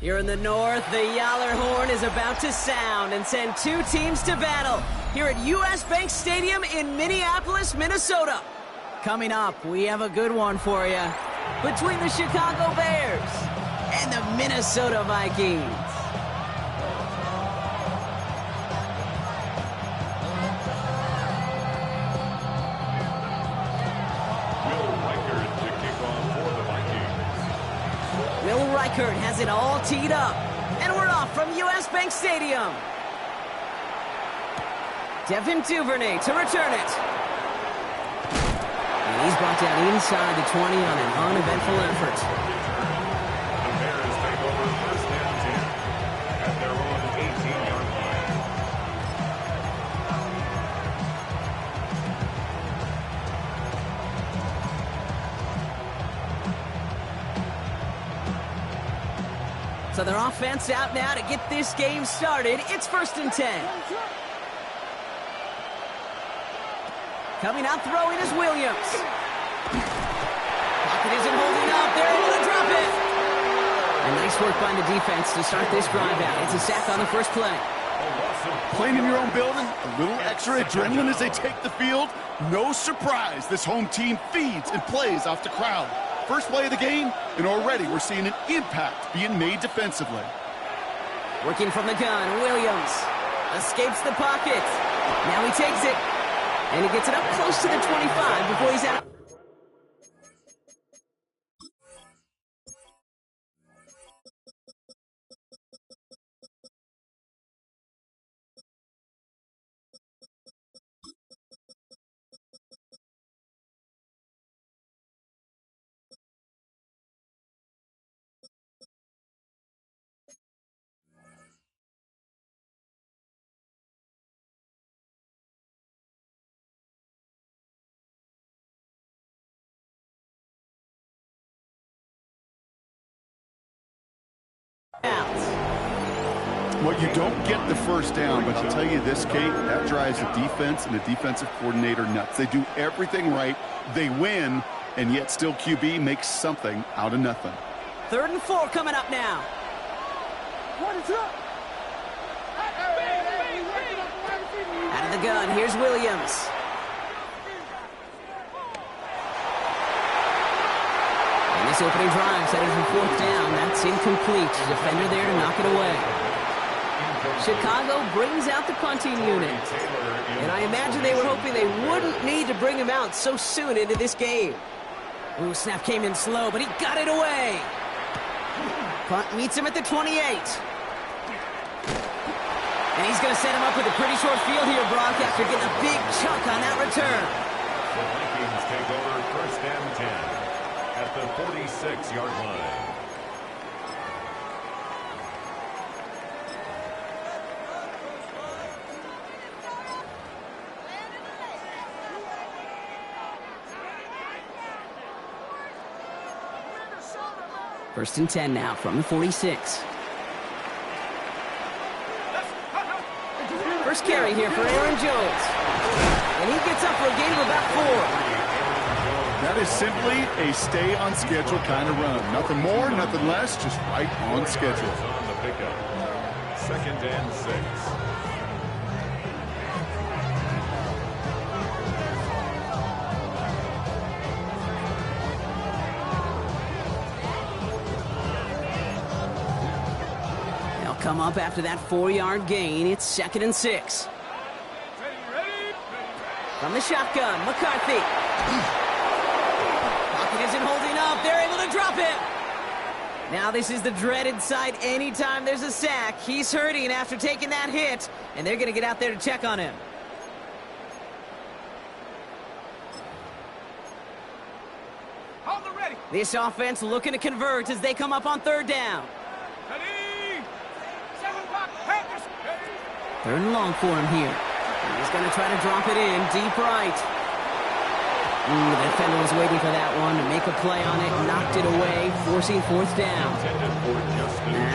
Here in the north, the Yaller horn is about to sound and send two teams to battle here at US Bank Stadium in Minneapolis, Minnesota. Coming up, we have a good one for you between the Chicago Bears and the Minnesota Vikings. Reichert has it all teed up, and we're off from US Bank Stadium. Devin Duvernay to return it. And he's brought down inside the 20 on an uneventful effort. The Bears take over first and 10 at their own 18-yard line. So their offense out now to get this game started. It's first and 10. Coming out throwing is Williams. Pocket isn't holding up. They're able to drop it. And nice work by the defense to start this drive out. It's a sack on the first play. Playing in your own building, a little extra adrenaline as they take the field. No surprise, this home team feeds and plays off the crowd. First play of the game, and already we're seeing an impact being made defensively. Working from the gun, Williams escapes the pocket. Now he takes it, and he gets it up close to the 25 before he's out. Well, you don't get the first down, but I'll tell you this, Kate, that drives the defense and the defensive coordinator nuts. They do everything right, they win, and yet still QB makes something out of nothing. 3rd and 4 coming up now. Out of the gun, here's Williams. And this opening drive headed for 4th down. That's incomplete. Defender there to knock it away. Chicago brings out the punting unit. And I imagine they were hoping they wouldn't need to bring him out so soon into this game. Ooh, snap came in slow, but he got it away. Punt meets him at the 28. And he's going to set him up with a pretty short field here, Brock, after getting a big chunk on that return. The Vikings take over first and 10 at the 46-yard line. First and 10 now from the 46. First carry here for Aaron Jones. And he gets up for a gain of about 4. That is simply a stay-on-schedule kind of run. Nothing more, nothing less, just right on schedule. On the pickup. 2nd and 6. Come up after that 4-yard gain. It's 2nd and 6. From the shotgun, McCarthy. Pocket isn't holding up. They're able to drop it. Now this is the dreaded sight anytime there's a sack. He's hurting after taking that hit, and they're going to get out there to check on him. This offense looking to convert as they come up on 3rd down. 3rd and long for him here. He's going to try to drop it in deep right. The defender was waiting for that one to make a play on it, knocked it away, forcing 4th down.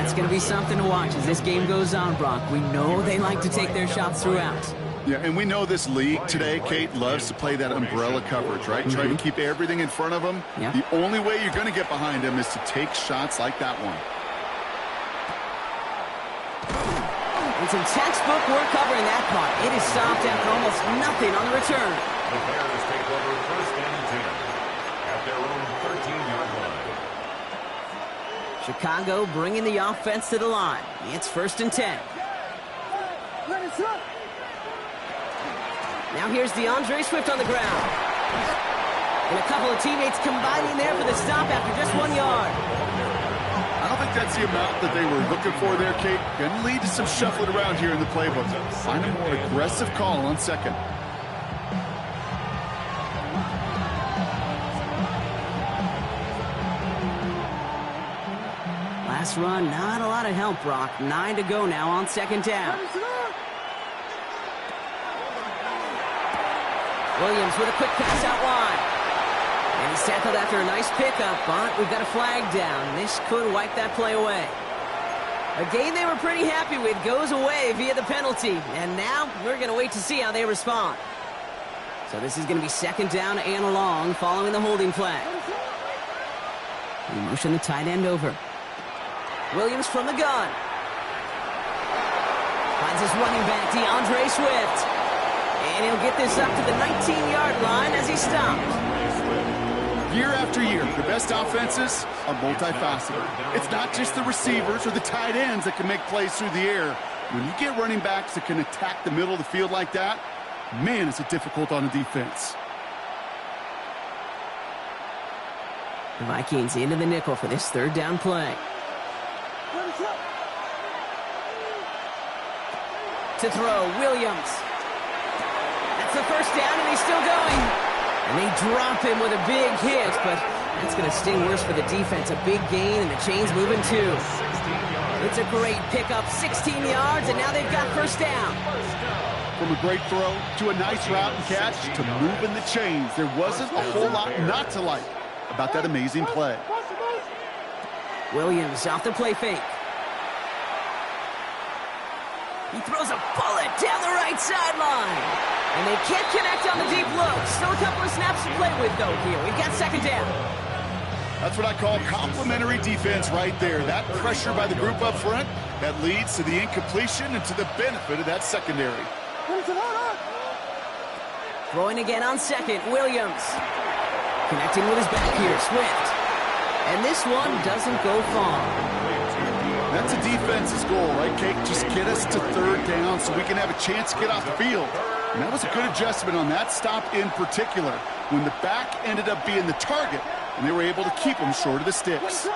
It's going to be something to watch as this game goes on, Brock. We know they like to take their shots throughout. Yeah, and we know this league today, Kate, loves to play that umbrella coverage, right? Try to keep everything in front of them. Yeah. The only way you're going to get behind them is to take shots like that one. It's some textbook work covering that part. It is stopped after almost nothing on the return. The Bears take over first and 10 at their own 13-yard line. Chicago bringing the offense to the line. It's first and 10. Now here's DeAndre Swift on the ground. And a couple of teammates combining there for the stop after just 1 yard. I don't think that's the amount that they were looking for there, Kate. Going to lead to some shuffling around here in the playbook. Find a more aggressive call on second. Last run, not a lot of help, Brock. 9 to go now on second down. Williams with a quick pass out wide. And he's tackled after a nice pickup, but we've got a flag down. This could wipe that play away. A game they were pretty happy with goes away via the penalty. And now we're going to wait to see how they respond. So this is going to be second down and long following the holding flag. We motion the tight end over. Williams from the gun. Finds his running back, DeAndre Swift. And he'll get this up to the 19-yard line as he stopped. Year after year, the best offenses are multifaceted. It's not just the receivers or the tight ends that can make plays through the air. When you get running backs that can attack the middle of the field like that, man, is it difficult on the defense. The Vikings into the nickel for this third down play. To throw, Williams. That's the first down, and he's still going. And they drop him with a big hit, but that's going to sting worse for the defense. A big gain, and the chain's moving too. It's a great pickup, 16 yards, and now they've got first down. From a great throw to a nice route and catch to moving the chains, there wasn't a whole lot not to like about that amazing play. Williams off the play fake. He throws a bullet down the right sideline. And they can't connect on the deep look. Still a couple of snaps to play with, though, here. We've got second down. That's what I call complimentary defense right there. That pressure by the group up front, that leads to the incompletion and to the benefit of that secondary. Throwing again on second, Williams. Connecting with his back here, Swift. And this one doesn't go far. That's a defense's goal, right, Kate? Just get us to third down so we can have a chance to get off the field. And that was a good adjustment on that stop in particular, when the back ended up being the target, and they were able to keep him short of the sticks.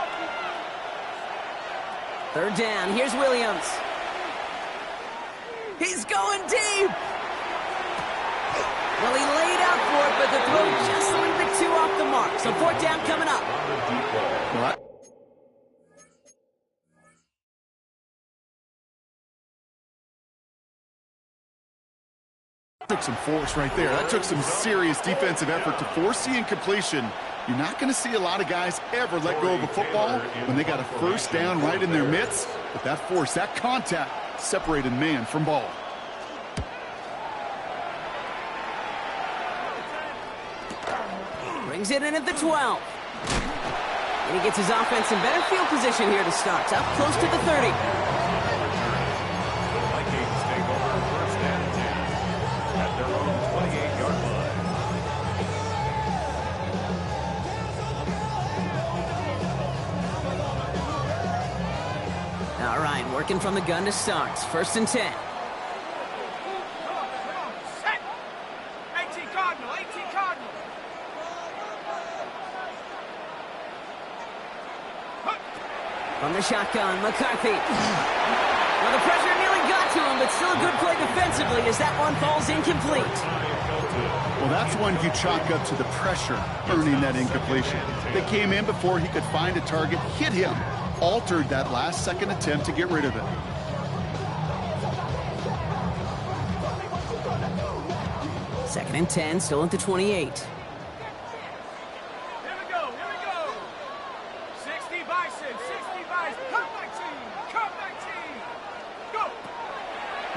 Third down, here's Williams. He's going deep. Well, he laid out for it, but the throw just a little bit too off the mark. So fourth down coming up. What? Took some force right there. That took some serious defensive effort to force the incompletion. You're not going to see a lot of guys ever let go of a football when they got a first down right in their midst. But that force, that contact, separated man from ball. Brings it in at the 12. And he gets his offense in better field position here to start. Up close to the 30. All right, working from the gun to start. First and 10. From the shotgun, McCarthy. Well, the pressure nearly got to him, but still a good play defensively as that one falls incomplete. Well, that's one you chalk up to the pressure, earning that incompletion. They came in before he could find a target, hit him, altered that last-second attempt to get rid of it. Second and 10, still at the 28.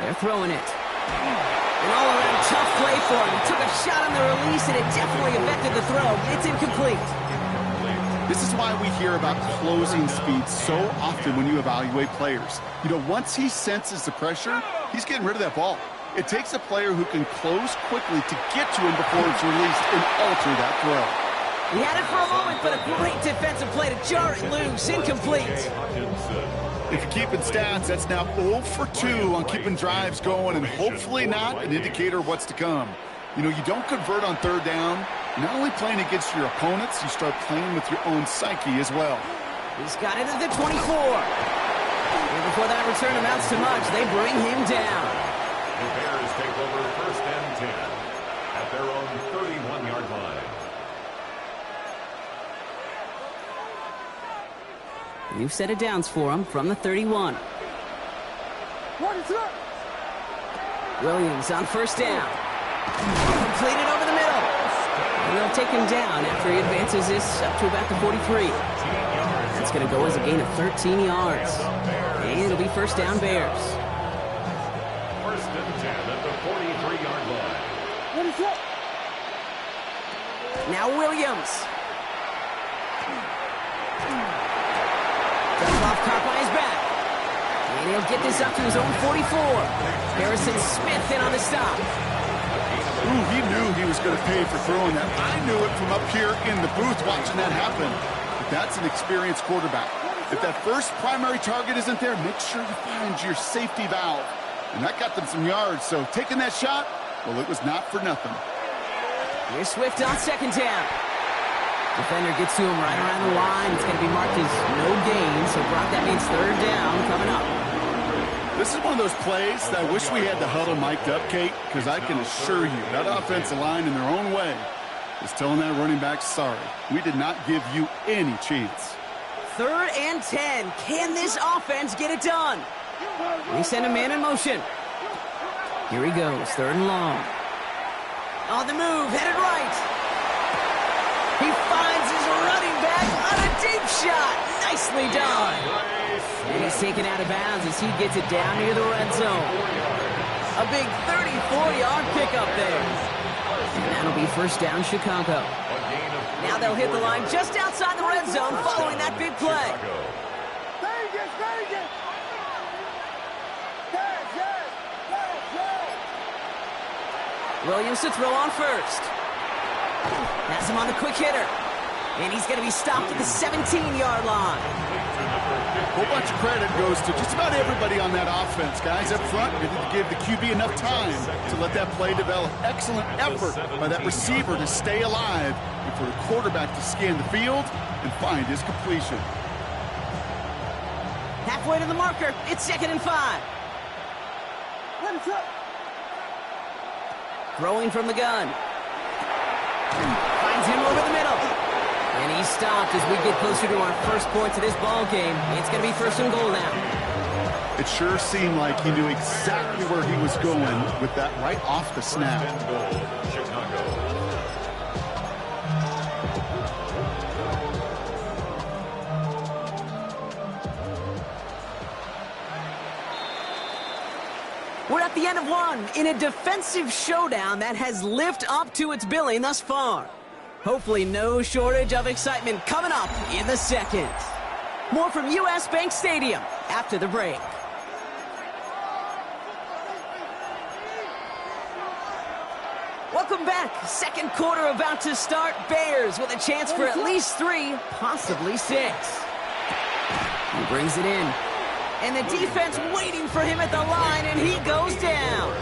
They're throwing it. An all-around tough play for him. He took a shot on the release, and it definitely affected the throw. It's incomplete. This is why we hear about closing speed so often when you evaluate players. You know, once he senses the pressure, he's getting rid of that ball. It takes a player who can close quickly to get to him before it's released and alter that throw. He had it for a moment, but a great defensive play to jar it loose. Incomplete. If you're keeping stats, that's now 0 for 2 on keeping drives going, and hopefully not an indicator of what's to come. You know, you don't convert on third down. Not only playing against your opponents, you start playing with your own psyche as well. He's got it at the 24. And before that return amounts to much, they bring him down. The Bears take over 1st and 10 at their own 31-yard line. New set of downs for him from the 31. Williams on 1st down. Completed over the middle. And they'll take him down after he advances this up to about the 43. It's going to go as a gain of 13 yards. And it'll be 1st down Bears. 1st and 10 at the 43-yard line. Now Williams. Comes off caught by his back. And he'll get this up to his own 44. Harrison Smith in on the stop. Ooh, he knew he was going to pay for throwing that. I knew it from up here in the booth watching that happen. But that's an experienced quarterback. If that first primary target isn't there, make sure you find your safety valve. And that got them some yards, so taking that shot, well, it was not for nothing. Here's Swift on 2nd down. Defender gets to him right around the line. It's going to be marked as no gain, so Brock, that means 3rd down coming up. This is one of those plays that I wish we had the huddle mic'd up, Kate, because I can assure you that offensive line in their own way is telling that running back, sorry, we did not give you any chance. 3rd and 10. Can this offense get it done? We send a man in motion. Here he goes, 3rd and long. On the move, headed right. He finds his running back on a deep shot. Nicely done. And he's taken out of bounds as he gets it down near the red zone. A big 34-yard pickup there. And that'll be 1st down Chicago. Now they'll hit the line just outside the red zone following that big play. Williams to throw on 1st. Has him on the quick hitter. And he's going to be stopped at the 17-yard line. A whole bunch of credit goes to just about everybody on that offense. Guys up front, they didn't give the QB enough time to let that play develop. Excellent effort by that receiver to stay alive and for the quarterback to scan the field and find his completion. Halfway to the marker. It's 2nd and 5. Throwing from the gun. Finds him over the middle. And he's stopped as we get closer to our first points of this ball game. It's going to be 1st and goal now. It sure seemed like he knew exactly where he was going with that right off the snap. 1st and goal, Chicago. We're at the end of one in a defensive showdown that has lived up to its billing thus far. Hopefully no shortage of excitement coming up in the 2nd. More from US Bank Stadium after the break. Welcome back. 2nd quarter about to start. Bears with a chance for at least 3, possibly 6. He brings it in. And the defense waiting for him at the line, and he goes down.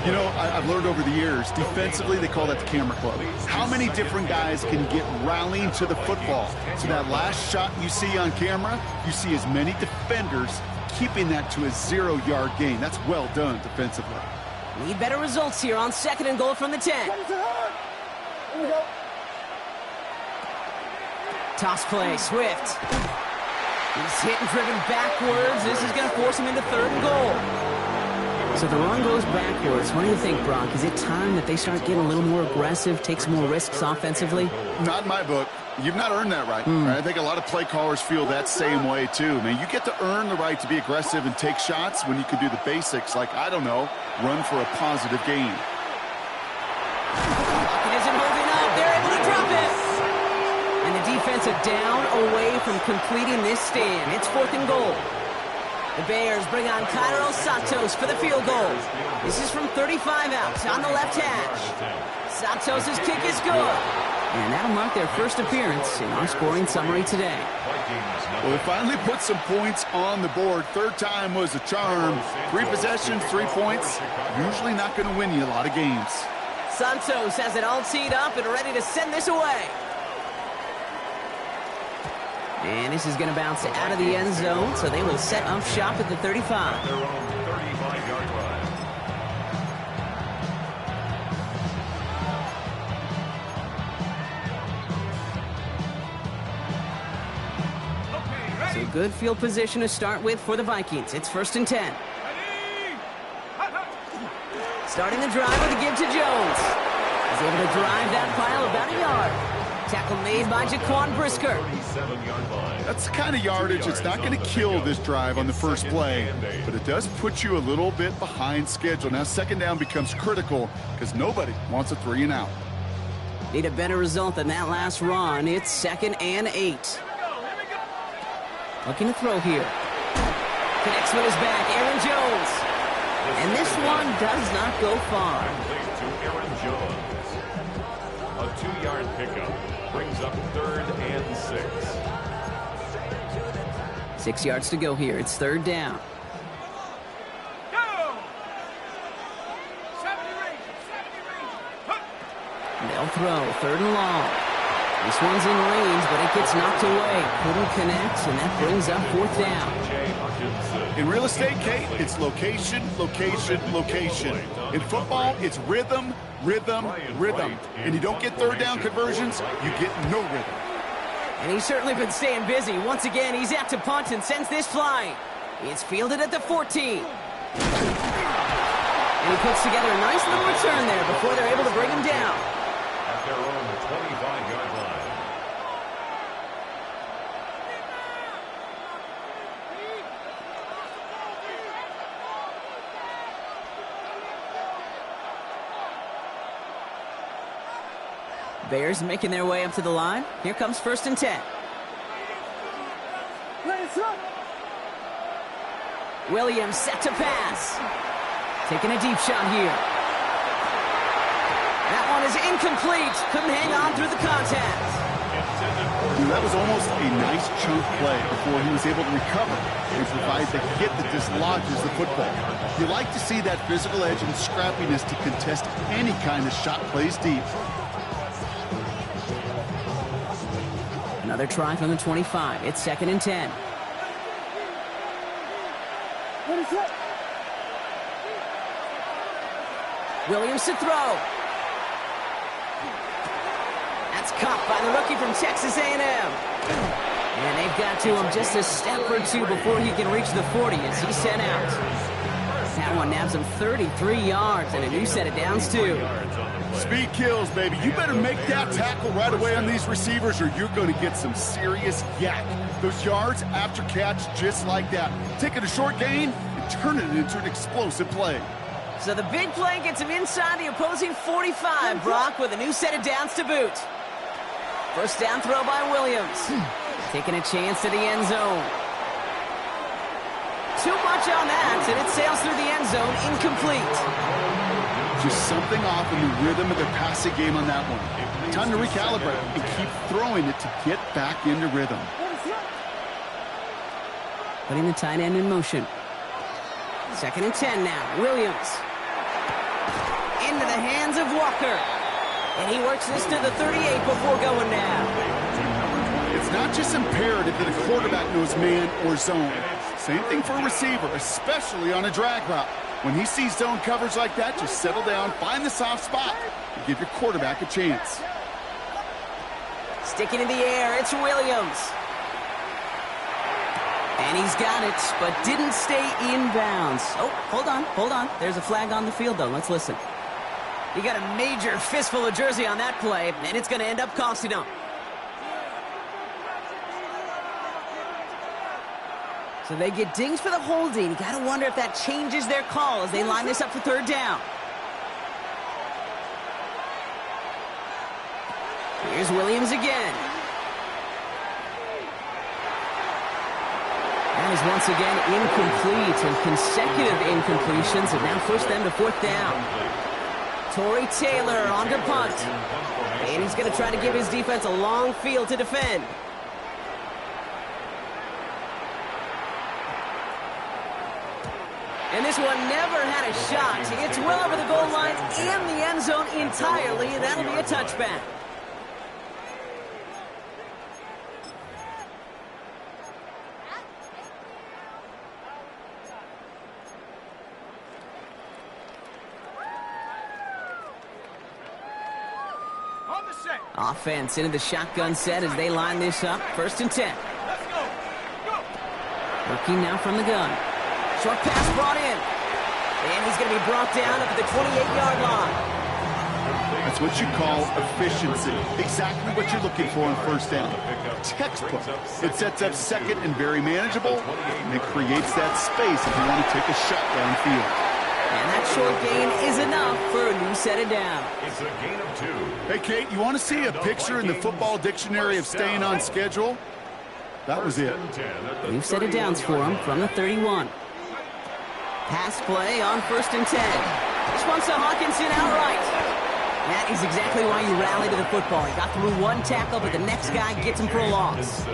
You know, I've learned over the years, defensively, they call that the camera club. How many different guys can get rallying to the football? So that last shot you see on camera, you see as many defenders keeping that to a 0-yard gain. That's well done defensively. Need better results here on 2nd and goal from the 10. Toss play, Swift. He's hit and driven backwards. This is going to force him into 3rd and goal. So the run goes backwards. What do you think, Brock? Is it time that they start getting a little more aggressive, take some more risks offensively? Not in my book. You've not earned that right. I think a lot of play callers feel that same way, too. Man, you get to earn the right to be aggressive and take shots when you can do the basics, like, I don't know, run for a positive gain. It isn't holding up. They're able to drop it. And the defense are down away from completing this stand. It's 4th and goal. The Bears bring on Cairo Santos for the field goal. This is from 35 out on the left hash. Santos' kick is good. And that'll mark their first appearance in our scoring summary today. Well, they finally put some points on the board. 3rd time was a charm. 3 possessions, 3 points. Usually not going to win you a lot of games. Santos has it all teed up and ready to send this away. And this is going to bounce out of the end zone, so they will set up shop at the 35. Their own 35-yard line. So good field position to start with for the Vikings. It's 1st and 10. Starting the drive with a give to Jones. He's able to drive that pile about a yard. Tackle made by Jaquan Brisker. 37-yard line. That's the kind of yardage it's not going to kill this drive on the first play, but it does put you a little bit behind schedule. Now 2nd down becomes critical because nobody wants a 3 and out. Need a better result than that last run. It's 2nd and 8. Looking to throw here. Connects with his back, Aaron Jones. And this one does not go far. To Aaron Jones. A 2-yard pickup brings up 3rd and 6. 6 yards to go here. It's 3rd down. They'll throw 3rd and long. This one's in range, but it gets knocked away. Couldn't connect, and that brings up 4th down. In real estate, Kate, it's location, location, location. In football, it's rhythm, rhythm, rhythm. And you don't get 3rd down conversions, you get no rhythm. And he's certainly been staying busy. Once again, he's out to punt and sends this flying. It's fielded at the 14. And he puts together a nice little return there before they're able to bring him down. At their own 25-yard line. Bears making their way up to the line. Here comes 1st and 10. Williams set to pass. Taking a deep shot here. That one is incomplete. Couldn't hang on through the contact. That was almost a nice chunk play before he was able to recover and provide the hit that dislodges the football. You like to see that physical edge and scrappiness to contest any kind of shot plays deep. Another try from the 25. It's 2nd and 10. Williams to throw. That's caught by the rookie from Texas A&M. And they've got to him just a step or two before he can reach the 40 as he's sent out. That one nabs him 33 yards and a new set of downs, too. Speed kills, baby. You better make that tackle right away on these receivers or you're going to get some serious yak. Those yards after catch just like that. Taking a short gain and turning it into an explosive play. So the big play gets him inside the opposing 45, Brock, with a new set of downs to boot. 1st down throw by Williams. Taking a chance to the end zone. Too much on that, and it sails through the end zone, incomplete. Just something off in the rhythm of their passing game on that one. Time to recalibrate and keep throwing it to get back into rhythm. Putting the tight end in motion. 2nd and 10 now. Williams. Into the hands of Walker. And he works this to the 38 before going down. It's not just imperative that a quarterback knows man or zone. Same thing for a receiver, especially on a drag route. When he sees zone coverage like that, just settle down, find the soft spot, and give your quarterback a chance. Sticking in the air, it's Williams. And he's got it, but didn't stay in bounds. Oh, hold on. There's a flag on the field, though. Let's listen. He got a major fistful of jersey on that play, and it's going to end up costing him. So they get dinged for the holding. You got to wonder if that changes their call as they line this up for third down. Here's Williams again. That is once again incomplete, and consecutive incompletions have now pushed them to fourth down. Torrey Taylor on to punt. And he's going to try to give his defense a long field to defend. And this one never had a shot. It's well over the goal line and the end zone entirely. That'll be a touchback. Offense into the shotgun set as they line this up. 1st and 10. Let's go. Working now from the gun. Short pass brought in. And he's going to be brought down up at the 28-yard line. That's what you call efficiency. Exactly what you're looking for on 1st down. Textbook. It sets up 2nd and very manageable, and it creates that space if you want to take a shot downfield. And that short gain is enough for a new set of down. It's a gain of 2. Hey, Kate, you want to see a picture in the football dictionary of staying on schedule? That was it. New set of downs for him from the 31. Pass play on 1st and 10. This one's to Hawkinson outright. That is exactly why you rally to the football. He got through one tackle, but the next guy gets him for a loss.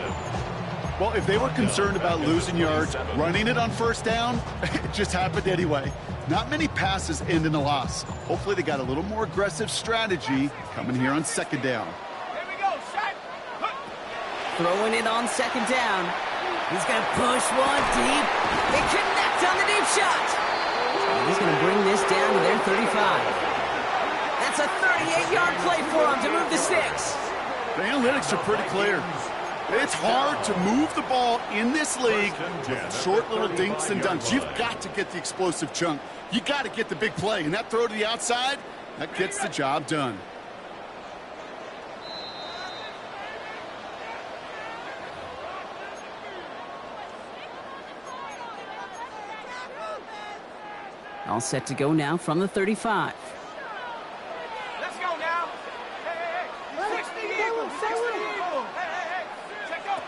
Well, if they were concerned about losing yards, running it on 1st down, it just happened anyway. Not many passes end in a loss. Hopefully they got a little more aggressive strategy coming here on 2nd down. Here we go, set. Throwing it on 2nd down. He's going to push one deep. They connect on the deep shot. And he's going to bring this down to their 35. That's a 38-yard play for him to move the sticks. The analytics are pretty clear. It's hard to move the ball in this league with short little dinks and dunks. You've got to get the explosive chunk. You got to get the big play. And that throw to the outside, that gets the job done. All set to go now from the 35. Let's go now. Hey. 60 Eagles. 60 Eagles. Hey. Check out.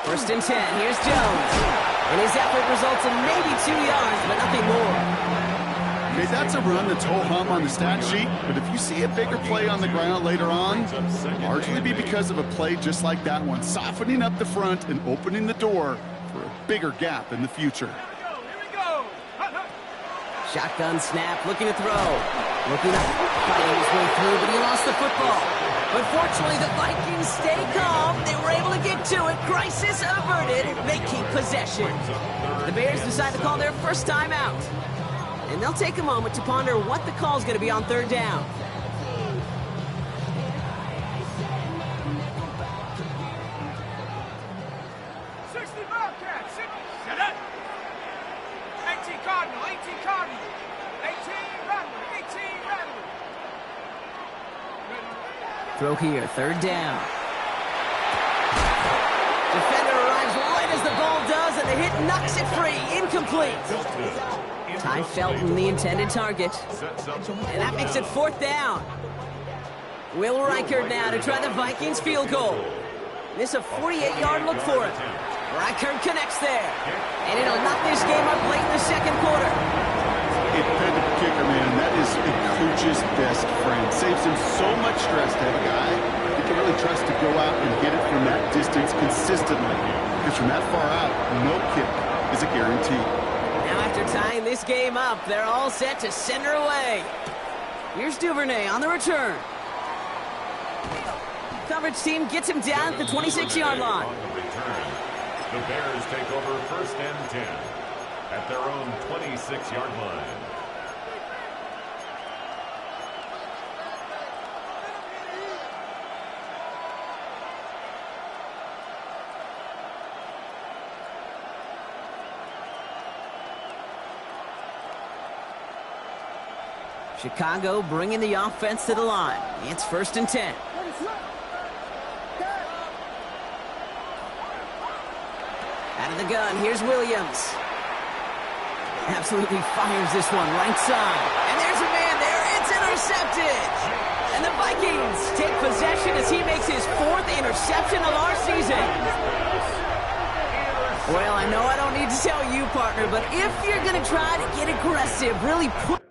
1st and 10. Here's Jones. And his effort results in maybe 2 yards, but nothing more. Okay, that's a run that's ho-hum on the stat sheet, but if you see a bigger play on the ground later on, largely be because of a play just like that one, softening up the front and opening the door for a bigger gap in the future. Here we go. Shotgun snap, looking to throw. Looking up, fighting his way through, but he lost the football. But fortunately, the Vikings stay calm. They were able to get to it. Crisis averted. They keep possession. The Bears decide to call their first time out. And they'll take a moment to ponder what the call is going to be on 3rd down. Set it. 18 Cardinal. 18 Cardinal. 18 Rattler. 18 Rattler. Throw here, 3rd down. Defender arrives right as the ball does, and the hit knocks it free. Incomplete. Ty Felton, the intended target. And that makes it 4th down. Will Reichert now to try the Vikings field goal. This a 48-yard look for him. Reichert connects there. And it'll knock this game up late in the 2nd quarter. Independent kicker, man, that is a coach's best friend. Saves him so much stress to have a guy he can really trust to go out and hit it from that distance consistently. Because from that far out, no kick is a guarantee. Now after tying this game up, they're all set to send her away. Here's Duvernay on the return. Coverage team gets him down at the 26-yard line. The Bears take over 1st and 10 at their own 26-yard line. Chicago bringing the offense to the line. It's 1st and 10. Out of the gun, here's Williams. Absolutely fires this one right side. And there's a man there. It's intercepted. And the Vikings take possession as he makes his 4th interception of our season. Well, I know I don't need to tell you, partner, but if you're going to try to get aggressive, really put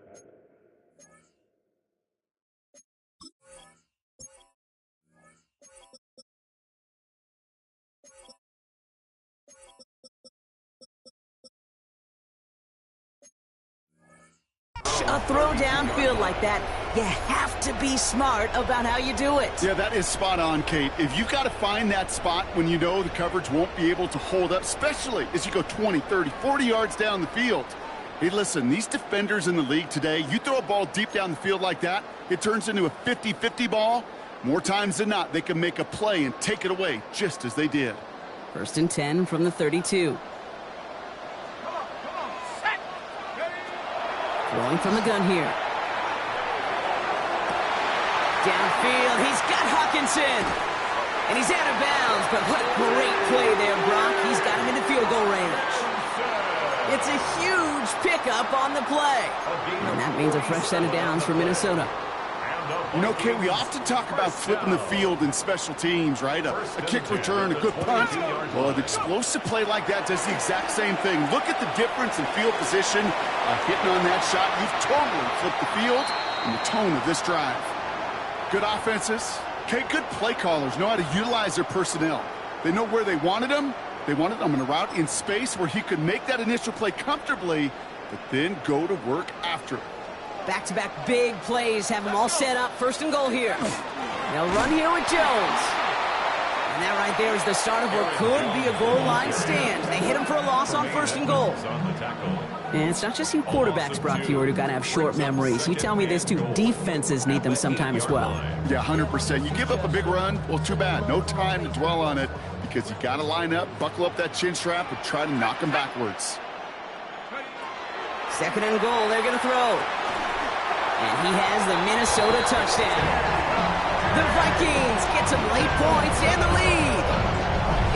a throw downfield like that, you have to be smart about how you do it. Yeah, that is spot on, Kate. If you've got to find that spot when you know the coverage won't be able to hold up, especially as you go 20, 30, 40 yards down the field. Hey, listen, these defenders in the league today, you throw a ball deep down the field like that, it turns into a 50-50 ball. More times than not, they can make a play and take it away, just as they did. 1st and 10 from the 32. Throwing from the gun here. Downfield, he's got Hawkinson. And he's out of bounds, but what a great play there, Brock. He's got him into field goal range. It's a huge pickup on the play. And that means a fresh set of downs for Minnesota. You know, Kate, we often talk about flipping the field in special teams, right? A kick return, a good punt. Well, an explosive play like that does the exact same thing. Look at the difference in field position. Hitting on that shot, you've totally flipped the field and the tone of this drive. Good offenses. Kate, good play callers know how to utilize their personnel. They know where they wanted them. They wanted them in a route in space where he could make that initial play comfortably, but then go to work after it. Back-to-back big plays have them all set up. 1st and goal here. They'll run here with Jones. And that right there is the start of what could be a goal line stand. They hit him for a loss on 1st and goal. And it's not just you quarterbacks, Brock Hewitt, who got to have short memories. You tell me this too, defenses need them sometime as well. Yeah, 100%. You give up a big run, well, too bad. No time to dwell on it because you got to line up, buckle up that chin strap, and try to knock them backwards. 2nd and goal, they're going to throw. And he has the Minnesota touchdown. The Vikings get some late points and the lead.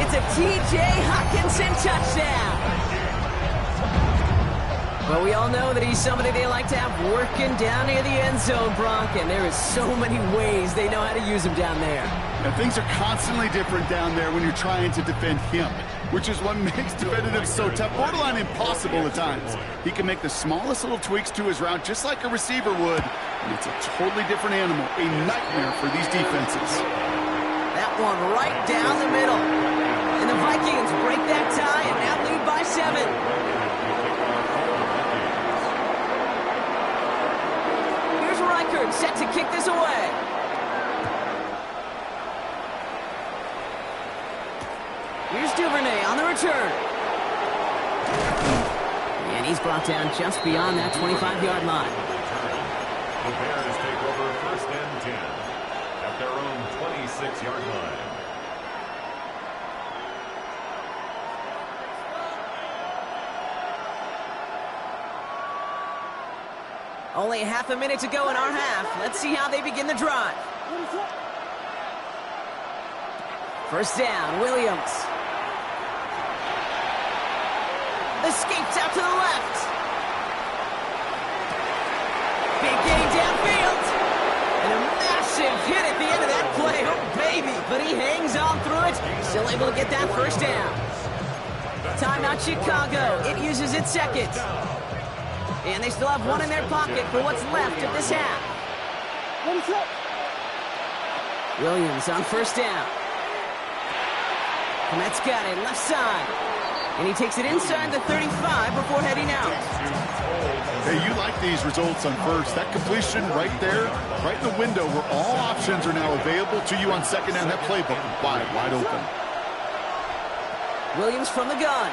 It's a T.J. Hawkinson touchdown. But we all know that he's somebody they like to have working down near the end zone, Brock, and there is so many ways they know how to use him down there. And things are constantly different down there when you're trying to defend him, which is what makes defending him so tough, borderline impossible at times. He can make the smallest little tweaks to his route just like a receiver would, and it's a totally different animal, a nightmare for these defenses. That one right down the middle. And the Vikings break that tie and now lead by 7. Set to kick this away. Here's Duvernay on the return. And he's brought down just beyond that 25-yard line. The Bears take over 1st and 10 at their own 26-yard line. Only half a minute to go in our half. Let's see how they begin the drive. 1st down, Williams. Escapes out to the left. Big gain downfield. And a massive hit at the end of that play. Oh, baby. But he hangs on through it. Still able to get that 1st down. Timeout Chicago. It uses its 2nd. And they still have one in their pocket for what's left of this half. Williams on 1st down. Komet's got it left side. And he takes it inside the 35 before heading out. Hey, you like these results on 1st. That completion right there, right in the window where all options are now available to you on 2nd down. That playbook wide open. Williams from the gun.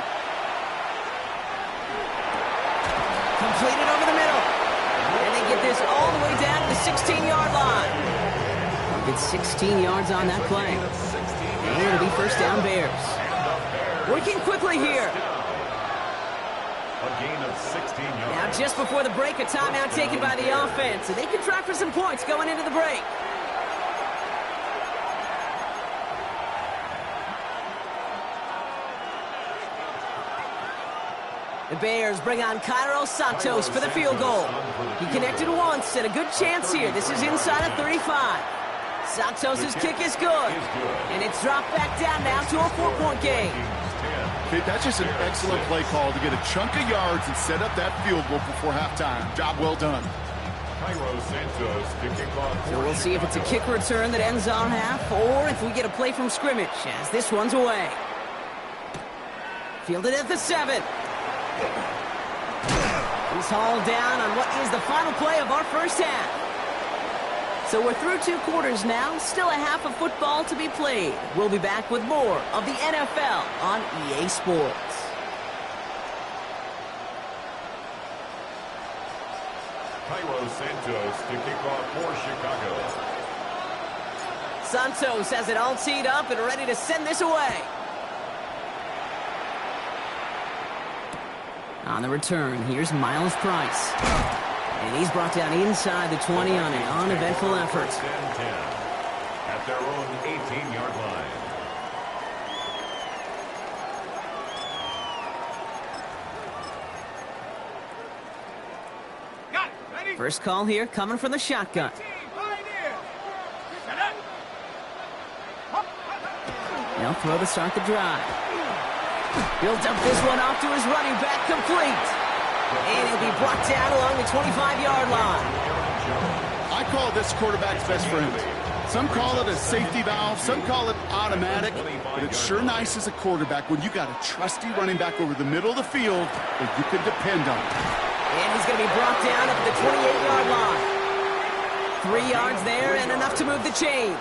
Completed over the middle. And they get this all the way down to the 16-yard line. Get 16 yards on that play. And it'll be 1st down Bears. Working quickly here. A gain of 16 yards. Now, just before the break, a timeout taken by the offense, and they can try for some points going into the break. The Bears bring on Cairo Santos for the field goal. He connected once, and a good chance here. This is inside of 35. Santos' kick is good, and it's dropped back down now to a 4-point game. Okay, that's just an excellent play call to get a chunk of yards and set up that field goal before halftime. Job well done. Cairo Santos to kick off. So we'll see if it's a kick return that ends on half, or if we get a play from scrimmage, as this one's away. Fielded at the 7. He's hauled down on what is the final play of our first half. So we're through 2 quarters now, still a half of football to be played. We'll be back with more of the NFL on EA Sports. Cairo Santos to kick off for Chicago. Santos has it all teed up and ready to send this away. On the return, here's Miles Price. And he's brought down inside the 20 on an uneventful effort. 10-10 at their own 18-yard line. First call here coming from the shotgun. They'll throw to start the drive. He'll dump this one off to his running back, complete. And he'll be brought down along the 25-yard line. I call this quarterback's best friend. Some call it a safety valve, some call it automatic, but it's sure nice as a quarterback when you got a trusty running back over the middle of the field that you can depend on. And he's going to be brought down up at the 28-yard line. 3 yards there and enough to move the chains.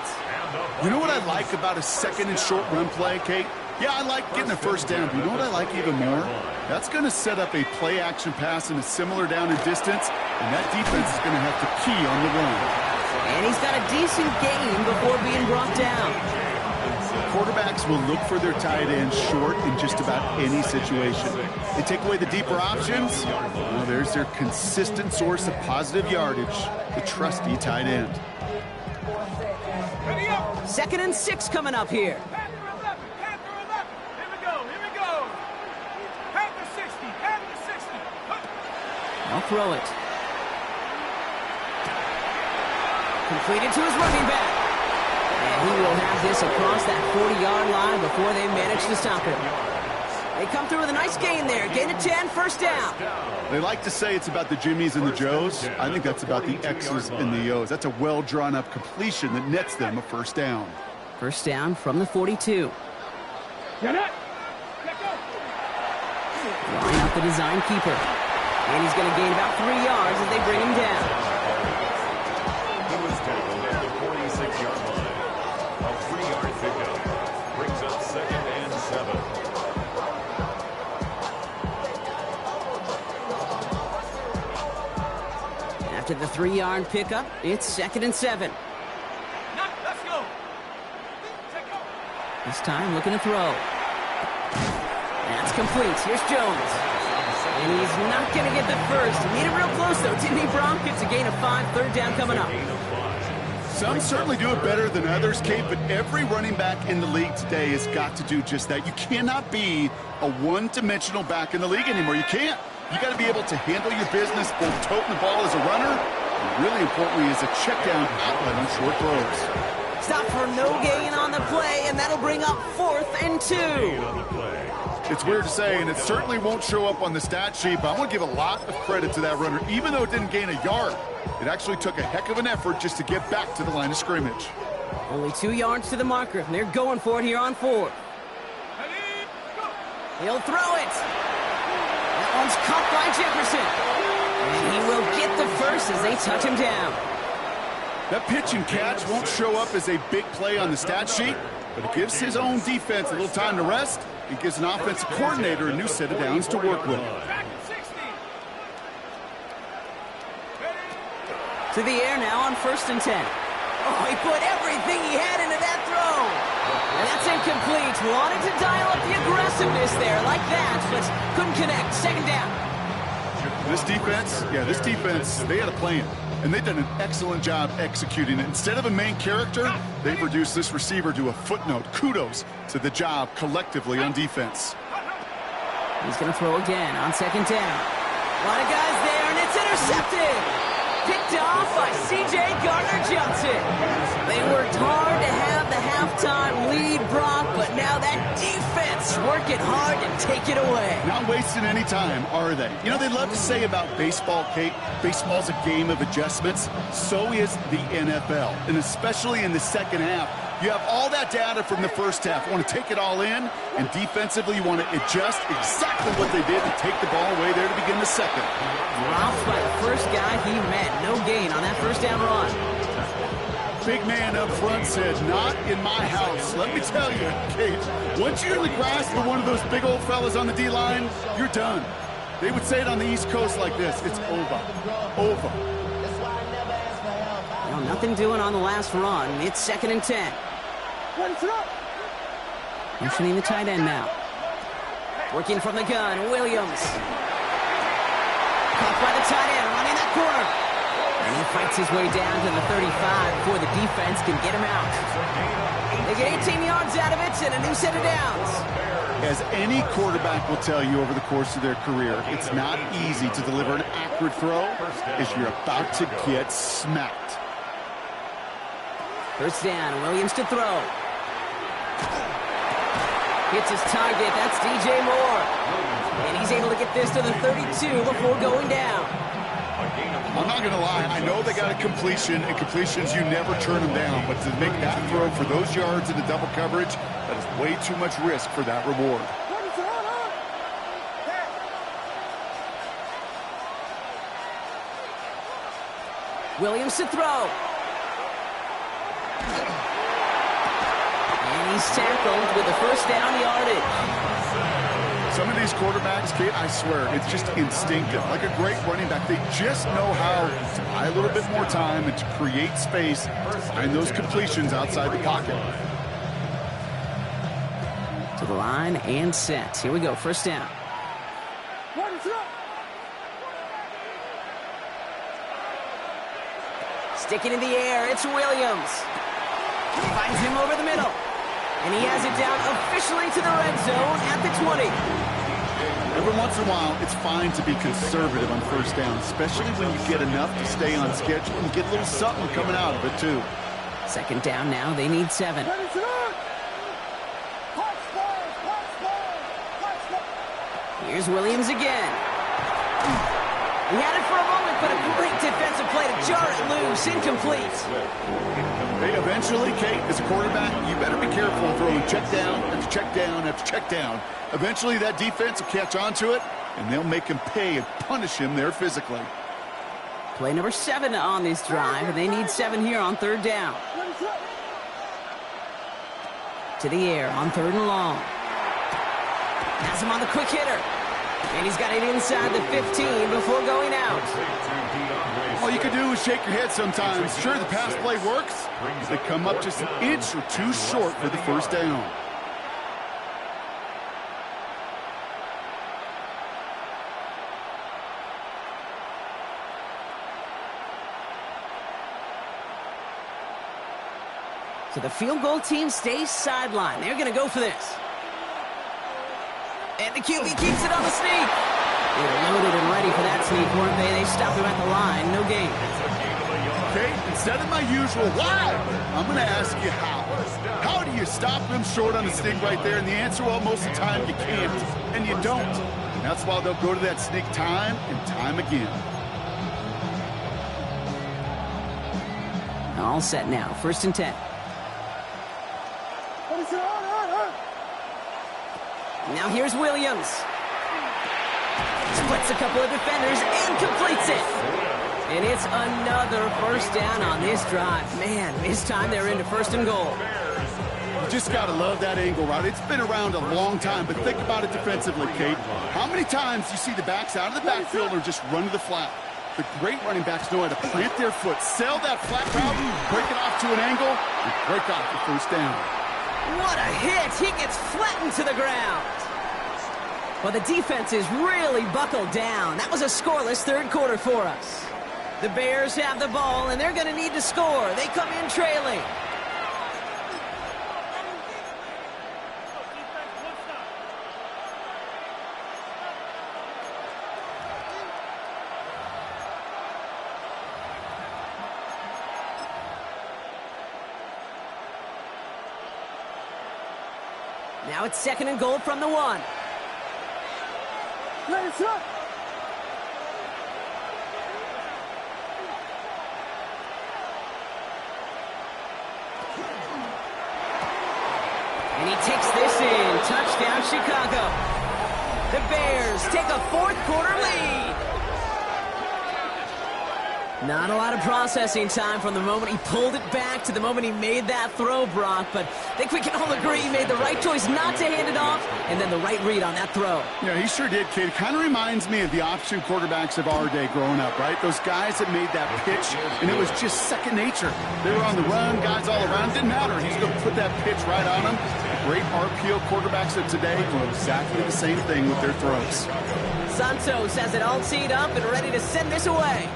You know what I like about a second and short run play, Kate? Yeah, I like getting a first down, but you know what I like even more? That's going to set up a play-action pass in a similar down and distance, and that defense is going to have to key on the run. And he's got a decent gain before being brought down. Quarterbacks will look for their tight end short in just about any situation. They take away the deeper options, well, there's their consistent source of positive yardage, the trusty tight end. 2nd and 6 coming up here. I'll throw it. Completed to his running back. And he will have this across that 40-yard line before they manage to stop him. They come through with a nice gain there. Gain of 10, first down. They like to say it's about the Jimmies and the Joes. I think that's about the X's and the O's. That's a well-drawn-up completion that nets them a first down. First down from the 42. Line up the design keeper. And he's going to gain about 3 yards as they bring him down. He was tackled at the 46-yard line. A 3-yard pickup brings up 2nd and 7. After the 3-yard pickup, it's 2nd and 7. Let's go. This time looking to throw. That's complete. Here's Jones. And he's not going to get the first. He made it real close, though, didn't he, Bronk? It's a gain of 5, 3rd down coming up. Some certainly do it better than others, Kate, but every running back in the league today has got to do just that. You cannot be a one-dimensional back in the league anymore. You can't. You got to be able to handle your business, both toting the ball as a runner, and really importantly as a check-down outlet on short throws. Stop for no gain on the play, and that'll bring up 4th and 2. It's weird to say, and it certainly won't show up on the stat sheet, but I'm going to give a lot of credit to that runner. Even though it didn't gain a yard, it actually took a heck of an effort just to get back to the line of scrimmage. Only 2 yards to the marker, and they're going for it here on 4th. He'll throw it. That one's caught by Jefferson. And he will get the first as they touch him down. That pitch and catch won't show up as a big play on the stat sheet, but it gives his own defense a little time to rest. It gives an offensive coordinator a new set of downs to work with. To the air now on 1st and 10. Oh, he put everything he had into that throw. And that's incomplete. Wanted to dial up the aggressiveness there like that, but couldn't connect. 2nd down. This defense, they had a plan, and they've done an excellent job executing it. Instead of a main character, they've reduced this receiver to a footnote. Kudos to the job collectively on defense. He's going to throw again on second down. A lot of guys there, and it's intercepted. Picked off by C.J. Gardner-Johnson. They worked hard to have the halftime lead, Brock, but now that defense working hard to take it away. Not wasting any time, are they? You know, they love to say about baseball, Kate, baseball's a game of adjustments. So is the NFL, and especially in the second half. You have all that data from the first half. You want to take it all in, and defensively you want to adjust exactly what they did to take the ball away there to begin the second. Dropped by the first guy he met. No gain on that first down run. Big man up front said, not in my house. Let me tell you, Kate, once you're in the grass with one of those big old fellas on the D-line, you're done. They would say it on the East Coast like this. It's over. Over. Well, nothing doing on the last run. It's 2nd and 10. Motioning the tight end now. Working from the gun, Williams. Caught by the tight end, running that corner. And he fights his way down to the 35 before the defense can get him out. They get 18 yards out of it and a new set of downs. As any quarterback will tell you over the course of their career, it's not easy to deliver an accurate throw as you're about to get smacked. First down, Williams to throw. Hits his target, that's DJ Moore. And he's able to get this to the 32 before going down. I'm not going to lie, I know they got a completion, and completions, you never turn them down. But to make that throw for those yards into double coverage, that is way too much risk for that reward. Williams to throw. And he's tackled with the first down yardage. Some of these quarterbacks, Kate, I swear, it's just instinctive. Like a great running back, they just know how to buy a little bit more time and to create space to find those completions outside the pocket. To the line and set. Here we go, first down. Sticking in the air, it's Williams. Finds him over the middle. And he has it down officially to the red zone at the 20. Every once in a while, it's fine to be conservative on first down, especially when you get enough to stay on schedule and get a little something coming out of it, too. Second down now, they need 7. Here's Williams again. He had it for a moment, but a great defensive play to jar it loose, incomplete. Hey, eventually, Kate, as a quarterback, you better be careful throwing check down after check down after check down. Eventually, that defense will catch on to it, and they'll make him pay and punish him there physically. Play number 7 on this drive, and they need 7 here on third down. To the air on 3rd and long. Has him on the quick hitter. And he's got it inside the 15 before going out. All you can do is shake your head sometimes. Sure, the pass play works. They come up just an inch or two short for the first down. So the field goal team stays sidelined. They're going to go for this. And the QB keeps it on the sneak. They were loaded and ready for that sneak, weren't they? They stopped him at the line. No gain. Okay, instead of my usual why, I'm going to ask you how. How do you stop them short on the sneak right there? And the answer, well, most of the time you can't. And you don't. And that's why they'll go to that sneak time and time again. All set now. 1st and 10. Now here's Williams. Splits a couple of defenders and completes it. And it's another first down on this drive. Man, this time they're into 1st and goal. You just got to love that angle, right? It's been around a long time, but think about it defensively, Kate. How many times you see the backs out of the backfield or just run to the flat? The great running backs know how to plant their foot, sell that flat route, break it off to an angle, and break off the first down. What a hit! He gets flattened to the ground. Well, the defense is really buckled down. That was a scoreless third quarter for us. The Bears have the ball, and they're going to need to score. They come in trailing. Now it's 2nd and goal from the 1. Let's up. And he takes this in. Touchdown, Chicago. The Bears take a fourth quarter lead. Not a lot of processing time from the moment he pulled it back to the moment he made that throw, Brock. But I think we can all agree he made the right choice not to hand it off, and then the right read on that throw. Yeah, he sure did, Kate. It kind of reminds me of the option quarterbacks of our day growing up, right? Those guys that made that pitch, and it was just second nature. They were on the run, guys all around. Didn't matter. He's going to put that pitch right on them. Great RPO quarterbacks of today do exactly the same thing with their throws. Santos has it all teed up and ready to send this away.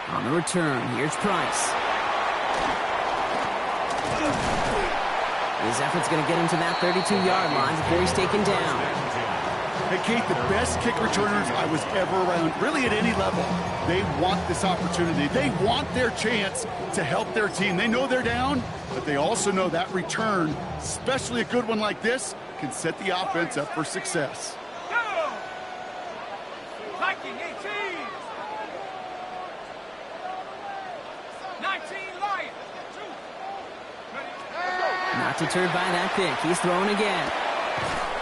On the return, here's Price. His effort's going to get him to that 32-yard line before he's taken down. Hey, Kate, the best kick returners I was ever around, really at any level, they want this opportunity. They want their chance to help their team. They know they're down, but they also know that return, especially a good one like this, can set the offense up for success. Go! Viking 18! 19 Lions! Not deterred by that pick. He's throwing again.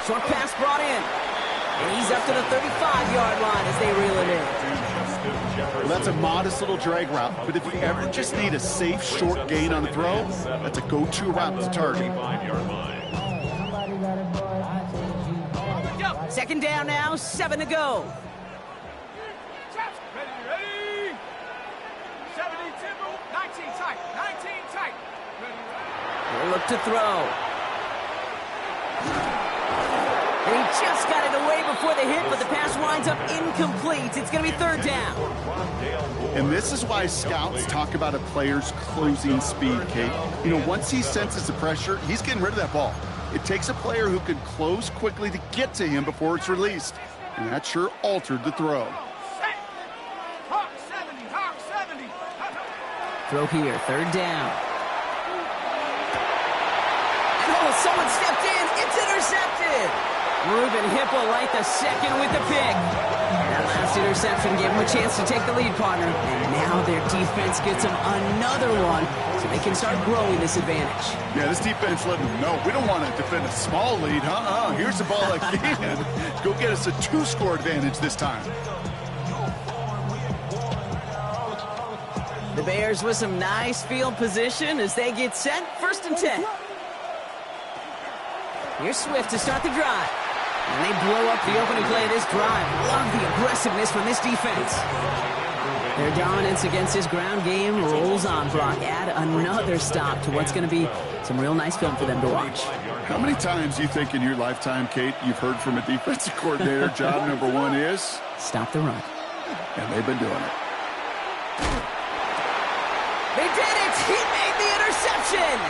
Short pass brought in. And he's up to the 35-yard line as they reel it in. Well, that's a modest little drag route, but if you ever just need a safe, short gain on the throw, that's a go-to route to target. 2nd down now, 7 to go. Ready! 70 Timber, 19 tight, 19 tight. They'll look to throw. And he just got it away before the hit, but the pass winds up incomplete. It's going to be 3rd down. And this is why scouts talk about a player's closing speed, Kate. You know, once he senses the pressure, he's getting rid of that ball. It takes a player who can close quickly to get to him before it's released. And that sure altered the throw. Hawk 70, Hawk 70. Throw here, 3rd down. And oh, someone stepped in. It's intercepted. Ruben Hipple right the second with the pick. That last interception gave him a chance to take the lead, partner. And now their defense gets them another one so they can start growing this advantage. Yeah, this defense letting them know we don't want to defend a small lead. Here's the ball again. Go get us a 2-score advantage this time. The Bears with some nice field position as they get set. 1st and 10. Here's Swift to start the drive. And they blow up the opening play of this drive. Love the aggressiveness from this defense. Their dominance against his ground game rolls on, Brock. Add another stop to what's going to be some real nice film for them to watch. How many times do you think in your lifetime, Kate, you've heard from a defensive coordinator, job number 1 is? Stop the run. And they've been doing it. They did it! He made the interception!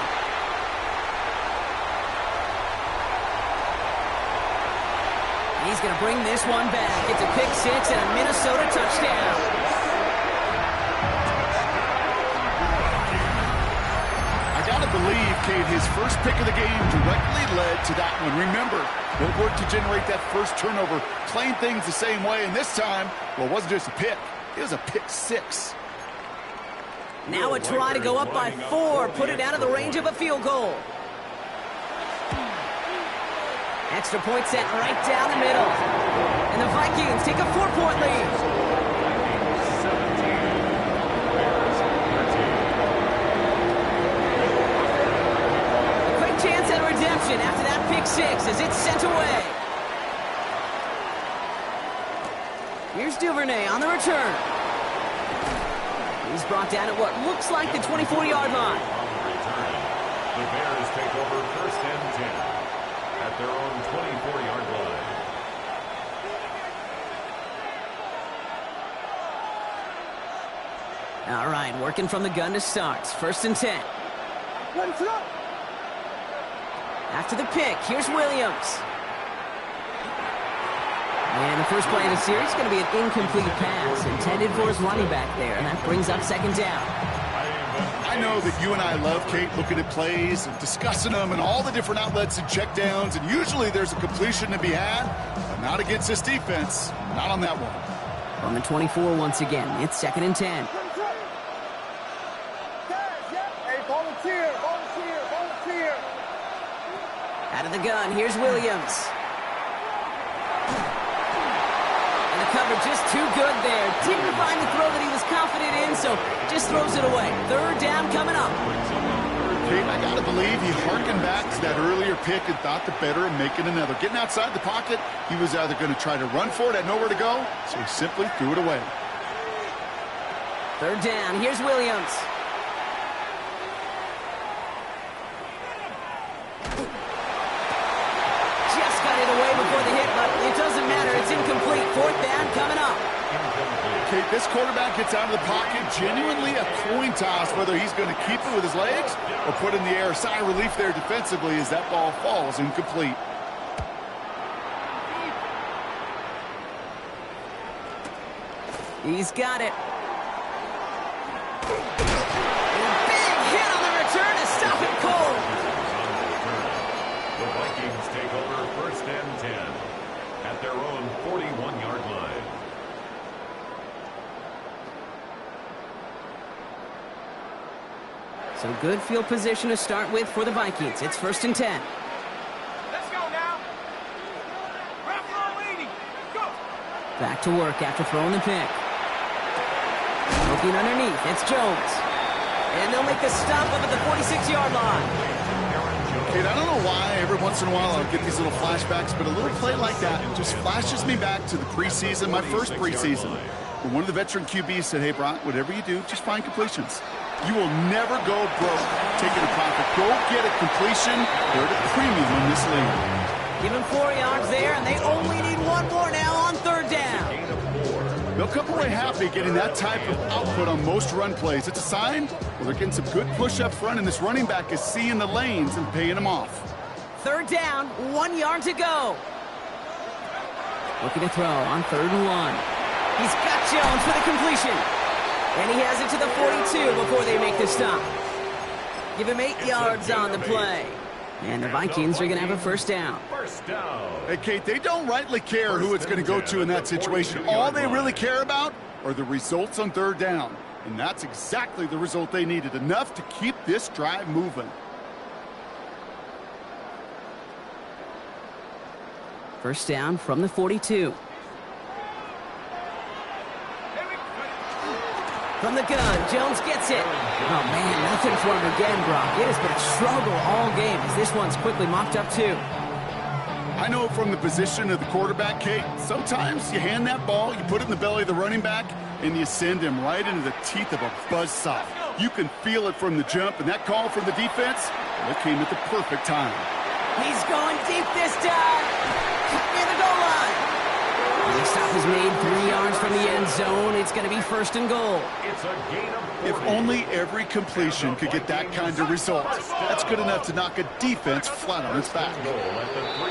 He's going to bring this one back. It's a pick 6 and a Minnesota touchdown. I got to believe, Kate, his first pick of the game directly led to that one. Remember, what worked to generate that first turnover, playing things the same way, and this time, well, it wasn't just a pick. It was a pick 6. Now a try to go up by 4, put it out of the range of a field goal. Extra point set right down the middle. And the Vikings take a 4-point lead. A quick chance at redemption after that pick 6 as it's sent away. Here's Duvernay on the return. He's brought down at what looks like the 24-yard line. The Bears take over 1st and 10. at their own 24-yard line. All right, working from the gun to start. First and 10. After the pick, here's Williams. And the first play of the series is going to be an incomplete pass intended for his running back there, and that brings up second down. I know that you and I love, Kate, looking at plays and discussing them and all the different outlets and checkdowns, and usually there's a completion to be had, but not against this defense. Not on that one. On the 24 once again, it's second and 10. Out of the gun, here's Williams. And the cover just too good there. Didn't find the throw that he was confident in, so just throws it away. Third down coming up. Kate, I got to believe he harkened back to that earlier pick and thought the better of making another. Getting outside the pocket, he was either going to try to run for it, had nowhere to go, so he simply threw it away. Third down, here's Williams. Before the hit, but it doesn't matter. It's incomplete. Fourth down coming up. Kate, this quarterback gets out of the pocket. Genuinely a coin toss whether he's going to keep it with his legs or put in the air. A sigh of relief there defensively as that ball falls incomplete. He's got it. A big hit on the return to stop him cold. The Vikings take over first and 10 at their own 41-yard line. So good field position to start with for the Vikings. It's first and 10. Let's go now. Buffalo leading. Go. Back to work after throwing the pick. Looking underneath, it's Jones. And they'll make the stop up at the 46-yard line. Kate, I don't know why every once in a while I'll get these little flashbacks, but a little play like that just flashes me back to the preseason, my first preseason. When one of the veteran QBs said, hey, Brock, whatever you do, just find completions. You will never go broke taking a profit. Go get a completion. They're the premium in this league. Give him 4 yards there, and they only need one more now on third down. They'll come away happy getting that type of output on most run plays. It's a sign, well, they're getting some good push up front, and this running back is seeing the lanes and paying them off. Third down, 1 yard to go. Looking to throw on third and 1. He's got Jones for the completion. And he has it to the 42 before they make the stop. Give him 8 yards on the play. And the Vikings are going to have a first down. First down. Hey, Kate, they don't rightly care who it's going to go to in that situation. All they really care about are the results on third down. And that's exactly the result they needed. Enough to keep this drive moving. First down from the 42. From the gun, Jones gets it. Oh, man, nothing for him again, Brock. It has been a struggle all game as this one's quickly mopped up, too. I know from the position of the quarterback, Kate, sometimes you hand that ball, you put it in the belly of the running back, and you send him right into the teeth of a buzzsaw. You can feel it from the jump, and that call from the defense, well, it came at the perfect time. He's going deep this time. Near the goal line. And the stop is made 3 yards from the end zone. It's going to be first and goal. It's a gain of 40. If only every completion could get that kind of result. That's good enough to knock a defense flat on its back.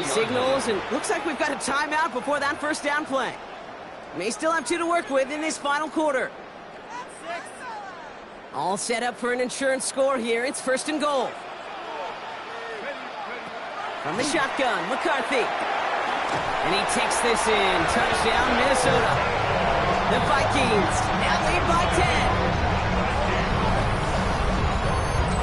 Signals, and looks like we've got a timeout before that first down play. May still have 2 to work with in this final quarter. All set up for an insurance score here. It's first and goal. From the shotgun, McCarthy. And he takes this in. Touchdown, Minnesota. The Vikings now lead by 10.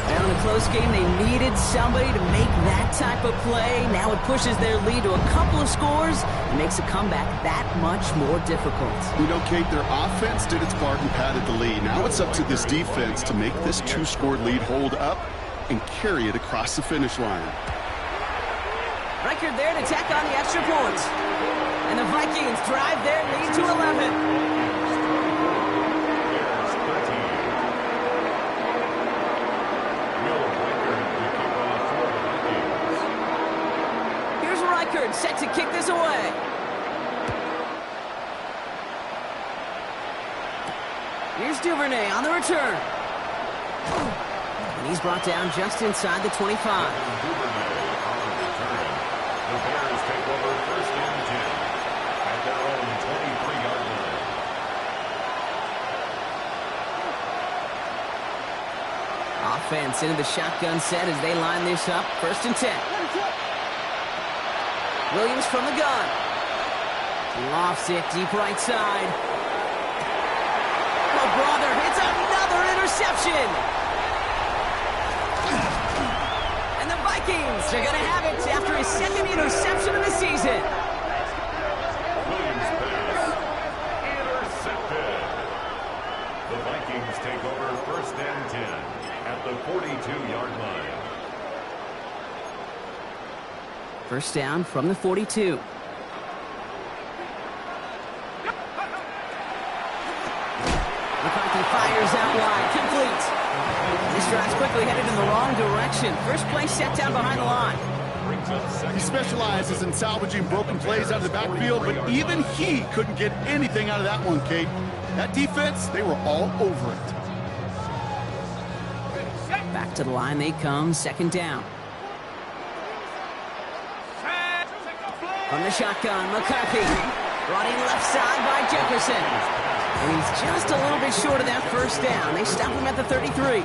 Well, in a close game, they needed somebody to make that type of play. Now it pushes their lead to a couple of scores and makes a comeback that much more difficult. You know, Kate, their offense did its part and padded the lead. Now it's up to this defense to make this 2-score lead hold up and carry it across the finish line. Record there to tack on the extra points. And the Vikings drive their lead to 11. Reichard set to kick this away. Here's Duvernay on the return. And he's brought down just inside the 25. Duvernay on the return. The Bears take over first and 10 at their own 23-yard line. Offense into the shotgun set as they line this up. First and 10. Williams from the gun. He lofts it deep right side. Brother hits another interception. And the Vikings are going to have it after his second interception of the season. Williams pass intercepted. The Vikings take over first and 10 at the 42-yard line. First down from the 42. Fires out wide, complete. This drive's quickly headed in the wrong direction. First play set down behind the line. He specializes in salvaging broken plays out of the backfield, but even he couldn't get anything out of that one, Kate. That defense, they were all over it. Back to the line they come, second down. From the shotgun, McCarthy. Brought in left side by Jefferson. And he's just a little bit short of that first down. They stop him at the 33.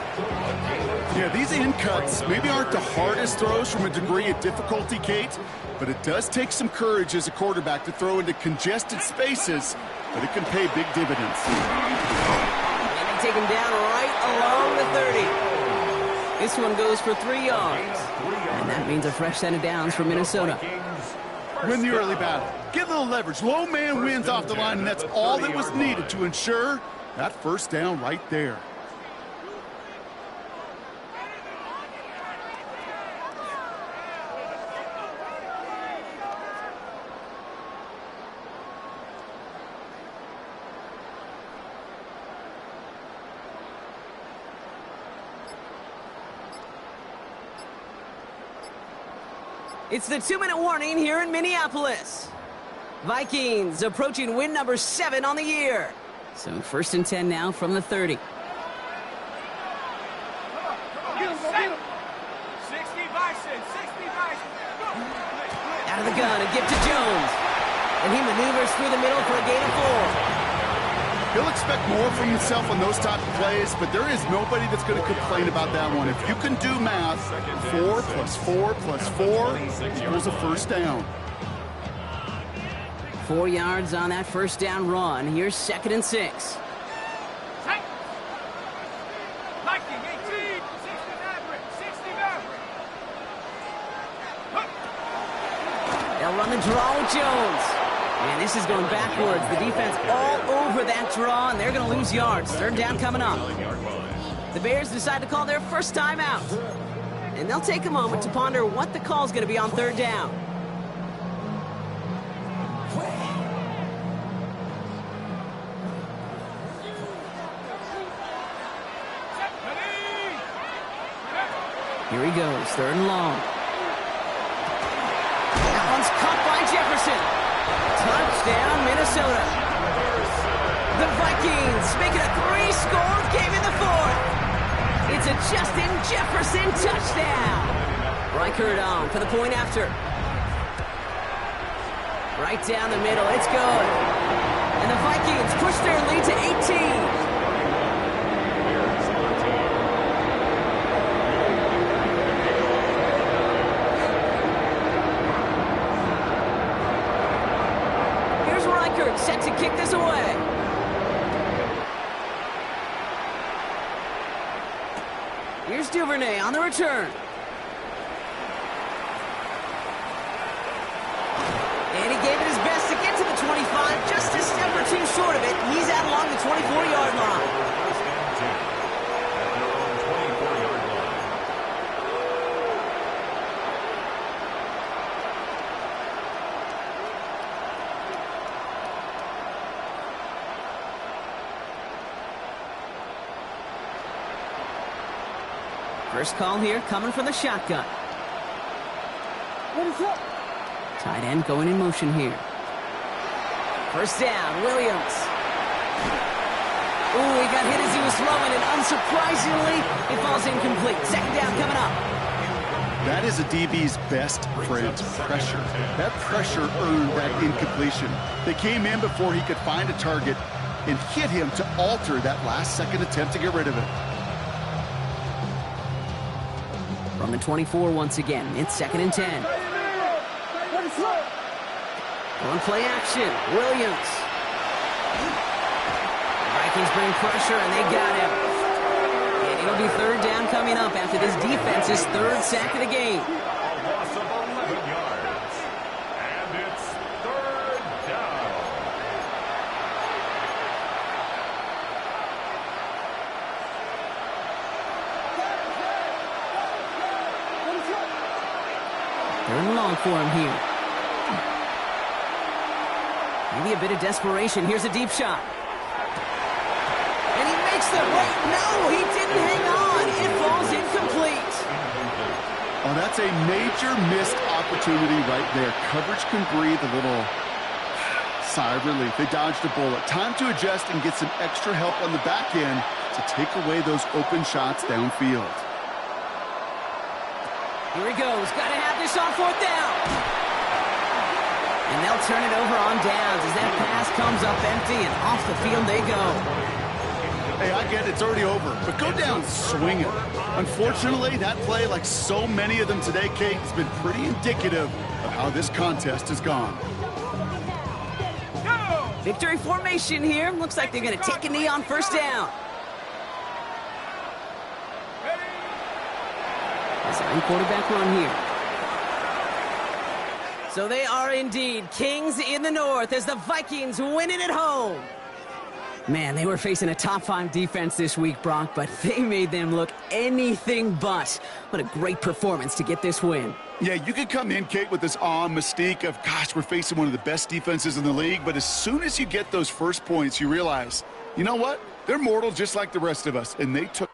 Yeah, these in cuts maybe aren't the hardest throws from a degree of difficulty, Kate, but it does take some courage as a quarterback to throw into congested spaces, but it can pay big dividends. And they take him down right along the 30. This one goes for 3 yards. And that means a fresh set of downs for Minnesota. Win the early battle. Get a little leverage. Low man wins off the line, and that's all that was needed to ensure that first down right there. It's the 2-minute warning here in Minneapolis. Vikings approaching win number 7 on the year. So first and 10 now from the 30. 60 Bison, 60 Bison. Out of the gun, a gift to Jones. And he maneuvers through the middle for a gain of 4. He'll expect more from himself on those type of plays, but there is nobody that's going to complain about that one. If you can do math, 4 plus 4 plus 4 equals a first down. 4 yards on that first down run. Here's second and 6. Viking 18, 60 Maverick, 60 Maverick. They'll run the draw with Jones. And this is going backwards. The defense all over that draw, and they're going to lose yards. Third down coming up. The Bears decide to call their first time out. And they'll take a moment to ponder what the call is going to be on third down. Here he goes, third and long. That one's caught by Jefferson. Touchdown, Minnesota. The Vikings make it a 3-score game in the 4th. It's a Justin Jefferson touchdown. Reichard on for the point after. Right down the middle, it's good. And the Vikings push their lead to 18. Set to kick this away. Here's Duvernay on the return. And he gave it his best to get to the 25, just a step or 2 short of it. He's out along the 24-yard line. First call here coming from the shotgun. Tight end going in motion here. First down, Williams. Ooh, he got hit as he was throwing, and unsurprisingly, it falls incomplete. Second down coming up. That is a DB's best friend, pressure. That pressure earned that incompletion. They came in before he could find a target and hit him to alter that last-second attempt to get rid of it. From the 24 once again, it's 2nd and 10. On play action, Williams. The Vikings bring pressure, and they got him. And it'll be 3rd down coming up after this defense's 3rd sack of the game. A loss of 11 yards. And it's 3rd down. They're in long for him here. Maybe a bit of desperation. Here's a deep shot. And he makes the wait. No, he didn't hang on. It falls incomplete. Oh, that's a major missed opportunity right there. Coverage can breathe a little sigh of relief. They dodged a bullet. Time to adjust and get some extra help on the back end to take away those open shots downfield. Here he goes. Got to have this on 4th down. And they'll turn it over on downs as that pass comes up empty, and off the field they go. Hey, I get it. It's already over. But go down swinging. Unfortunately, that play, like so many of them today, Kate, has been pretty indicative of how this contest has gone. Victory formation here. Looks like they're going to take a knee on 1st down. Design quarterback run here. So they are indeed kings in the north as the Vikings win it at home. Man, they were facing a top 5 defense this week, Brock, but they made them look anything but. What a great performance to get this win. Yeah, you could come in, Kate, with this awe and mystique of, gosh, we're facing one of the best defenses in the league, but as soon as you get those first points, you realize, you know what? They're mortal just like the rest of us, and they took